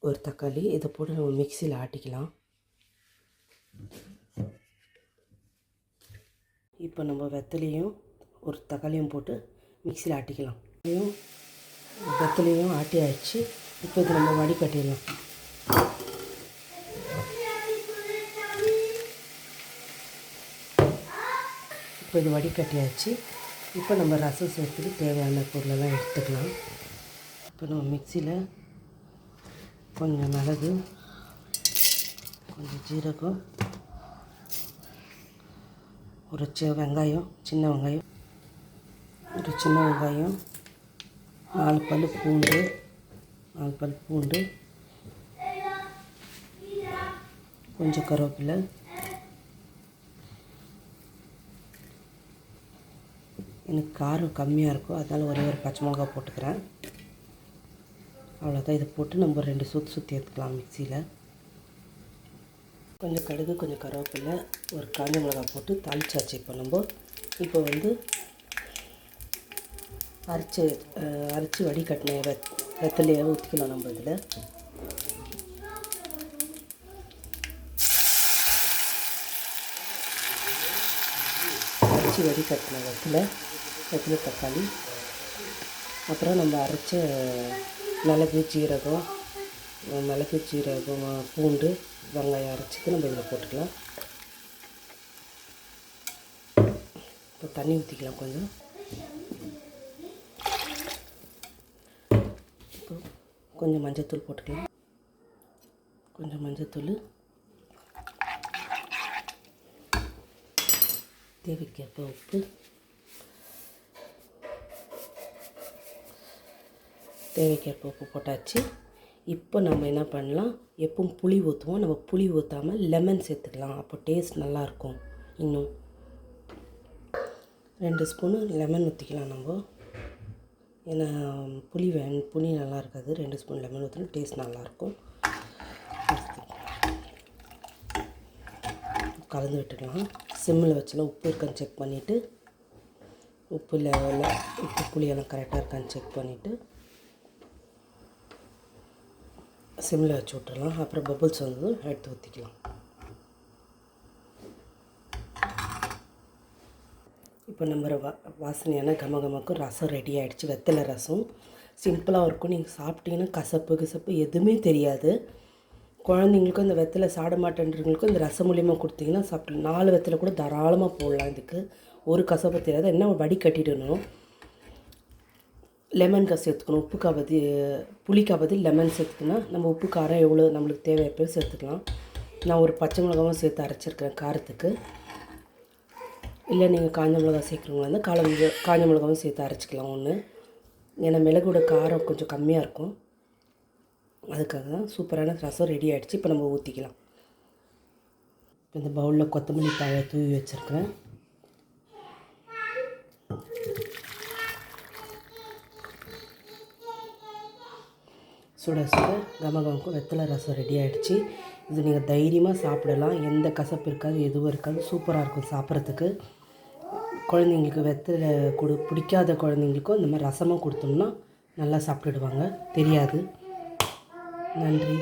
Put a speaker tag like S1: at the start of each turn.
S1: ஒரு தக்காளி இதை போட்டு நம்ம மிக்சியில் ஆட்டிக்கலாம். இப்போ நம்ம வெத்தலையும் ஒரு தக்காளியும் போட்டு மிக்சியில் ஆட்டிக்கலாம். வெத்தலையும் ஆட்டி ஆயிடுச்சு. இப்போ இது நம்ம வடிகட்டிடலாம். இப்போ இது வடிகட்டியாச்சு. இப்போ நம்ம ரசம் சேர்த்துக்கு தேவையான பொருளெல்லாம் எடுத்துக்கலாம். இப்போ நம்ம மிக்சியில் கொஞ்சம் மிளகு, கொஞ்சம் ஜீரகம், ஒரு வெங்காயம், சின்ன வெங்காயம், ஒரு சின்ன வெங்காயம், 4 பல் பூண்டு, கொஞ்சம் கருவேப்பிலை, எனக்கு காரம் கம்மியாக இருக்கும், அதனால் ஒரே ஒரு பச்சை மிளகா போட்டுக்கிறேன். அவ்வளோதான். இதை போட்டு நம்ம 2 சுற்றி எடுத்துக்கலாம் மிக்சியில். கொஞ்சம் கடுகு, கொஞ்சம் கருவேப்பிலை, ஒரு காஞ்ச மிளகா போட்டு தாளிச்சாச்சு. இப்போ வந்து அரைச்சி வடிகட்டின வெத்தலையை ஊற்றிக்கலாம். நம்ம இதில் அரைச்சி வடிகட்டின வெத்தலை, தக்காளி, அப்புறம் நம்ம அரைச்ச மிளகு, ஜீரகம், பூண்டு, வெங்காயம் அரைச்சிட்டு நம்ம இதில் போட்டுக்கலாம். இப்போ தண்ணி ஊற்றிக்கலாம். கொஞ்சம் மஞ்சத்தூள் போட்டுக்கலாம். தேவைக்கேற்ப உப்பு, போட்டாச்சு. இப்போ நம்ம என்ன பண்ணலாம், எப்பவும் புளி ஊற்றுவோம், நம்ம புளி ஊற்றாமல் லெமன் சேர்த்துக்கலாம். அப்போ டேஸ்ட் நல்லாயிருக்கும். இன்னும் 2 ஸ்பூனு லெமன் ஊற்றிக்கலாம் நம்ம. ஏன்னா புளி நல்லா இருக்காது. 2 ஸ்பூன் லெமன் ஊற்றினா டேஸ்ட் நல்லாயிருக்கும். கலந்து விட்டுக்கலாம். சிம்மில் வச்சுலாம் உப்பு இருக்கான்னு செக் பண்ணிவிட்டு, உப்பு புளியெல்லாம் கரெக்டாக இருக்கான்னு செக் பண்ணிவிட்டு சிம்மில் வச்சு விட்டுறலாம். அப்புறம் பபுள்ஸ் வந்து எடுத்து ஊற்றிக்கலாம். இப்போ நம்ம வாசனையான கமகமக்கும் ரசம் ரெடி ஆகிடுச்சு. வெத்தலை ரசம் சிம்பிளாக இருக்கும். நீங்கள் சாப்பிட்டீங்கன்னா கசப்பு எதுவுமே தெரியாது. குழந்தைங்களுக்கும் இந்த வெத்தலை சாப்பிட மாட்டேன்றவங்களுக்கும் இந்த ரசம் மூலியமாக கொடுத்தீங்கன்னா சாப்பிடலாம். 4 வெத்தலை கூட தாராளமாக போடலாம். இதுக்கு ஒரு கசப்பு தெரியாது. என்ன வடிகட்டிடணும். லெமன் சேர்த்துக்கணும். புளிக்காவது லெமன் சேர்த்துக்கினா நம்ம உப்பு காரம் எவ்வளோ நம்மளுக்கு தேவை எப்போ சேர்த்துக்கலாம். நான் ஒரு பச்சை மிளகாவும் சேர்த்து அரைச்சிருக்கிறேன் காரத்துக்கு. இல்லை நீங்கள் காஞ்ச மிளகா சேர்க்குறவங்களா இருந்தால் காஞ்ச மிளகாவும் சேர்த்து அரைச்சிக்கலாம் ஒன்று. ஏன்னா மிளகோட காரம் கொஞ்சம் கம்மியாக இருக்கும். அதுக்காக தான். சூப்பரான ரசம் ரெடி ஆகிடுச்சு. இப்போ நம்ம ஊற்றிக்கலாம். இந்த பவுலில் கொத்தமல்லி தழை தூவி வச்சுருக்கிறேன். சுட கமகமக்கும் வெத்தலை ரசம் ரெடி ஆகிடுச்சு. இது நீங்கள் தைரியமாக சாப்பிடலாம். எந்த கசப்பு இருக்காது, எதுவும் இருக்காது. சூப்பராக இருக்கும் சாப்பிட்றதுக்கு. குழந்தைங்களுக்கு வெத்தலை பிடிக்காத குழந்தைங்களுக்கும் இந்த மாதிரி ரசமாக கொடுத்தோம்னா நல்லா சாப்பிட்டுடுவாங்க. தெரியாது. நன்றி.